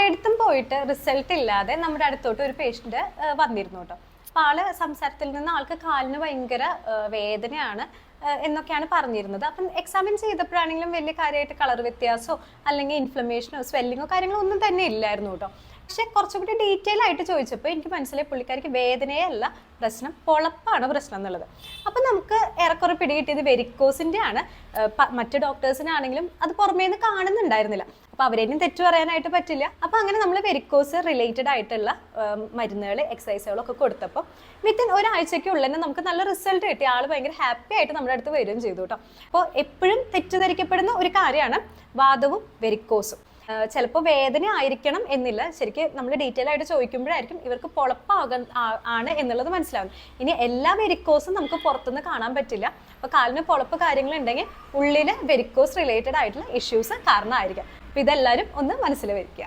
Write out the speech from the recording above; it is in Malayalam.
പലയിടത്തും പോയിട്ട് റിസൾട്ട് ഇല്ലാതെ നമ്മുടെ അടുത്തോട്ട് ഒരു പേഷ്യന്റ് വന്നിരുന്നു കേട്ടോ. അപ്പൊ ആള് സംസാരത്തിൽ നിന്ന് ആൾക്ക് കാലിന് ഭയങ്കര വേദനയാണ് എന്നൊക്കെയാണ് പറഞ്ഞിരുന്നത്. അപ്പം എക്സാമിൻ ചെയ്തപ്പോഴാണെങ്കിലും വലിയ കാര്യമായിട്ട് കളർ വ്യത്യാസമോ അല്ലെങ്കിൽ ഇൻഫ്ലമേഷനോ സ്വെല്ലിങ്ങോ കാര്യങ്ങളോ ഒന്നും തന്നെ ഇല്ലായിരുന്നു കേട്ടോ. പക്ഷെ കുറച്ചുകൂടി ഡീറ്റെയിൽ ആയിട്ട് ചോദിച്ചപ്പോൾ എനിക്ക് മനസ്സിലായി പുള്ളിക്കാരിക്ക് വേദനയേ അല്ല പ്രശ്നം, പൊളപ്പാണ് പ്രശ്നം എന്നുള്ളത്. അപ്പം നമുക്ക് ഏറെക്കുറെ പിടികിട്ടിയത് വെരിക്കോസിൻ്റെ ആണ്. മറ്റു ഡോക്ടേഴ്സിനാണെങ്കിലും അത് പുറമേന്ന് കാണുന്നുണ്ടായിരുന്നില്ല. അപ്പോൾ അവരേനും തെറ്റു പറയാനായിട്ട് പറ്റില്ല. അപ്പോൾ അങ്ങനെ നമ്മൾ വെരിക്കോസ് റിലേറ്റഡ് ആയിട്ടുള്ള മരുന്നുകൾ എക്സസൈസുകളൊക്കെ കൊടുത്തപ്പോൾ വിത്തിൻ ഒരാഴ്ചയ്ക്കുള്ളിൽ തന്നെ നമുക്ക് നല്ല റിസൾട്ട് കിട്ടി. ആൾ ഭയങ്കര ഹാപ്പി ആയിട്ട് നമ്മുടെ അടുത്ത് വരികയും ചെയ്തു കേട്ടോ. അപ്പോൾ എപ്പോഴും തെറ്റിദ്ധരിക്കപ്പെടുന്ന ഒരു കാര്യമാണ് വാതവും വെരിക്കോസും. ചിലപ്പോൾ വേദന ആയിരിക്കണം എന്നില്ല, ശരിക്കും നമ്മൾ ഡീറ്റെയിൽ ആയിട്ട് ചോദിക്കുമ്പോഴായിരിക്കും ഇവർക്ക് ആണ് എന്നുള്ളത് മനസ്സിലാവും. ഇനി എല്ലാ വെരിക്കോസും നമുക്ക് പുറത്തുനിന്ന് കാണാൻ പറ്റില്ല. അപ്പോൾ കാലിന് പൊളപ്പ് കാര്യങ്ങളുണ്ടെങ്കിൽ ഉള്ളിൽ വെരിക്കോസ് റിലേറ്റഡ് ആയിട്ടുള്ള ഇഷ്യൂസ് കാരണമായിരിക്കാം. അപ്പോൾ ഇതെല്ലാവരും ഒന്ന് മനസ്സിൽ വയ്ക്കുക.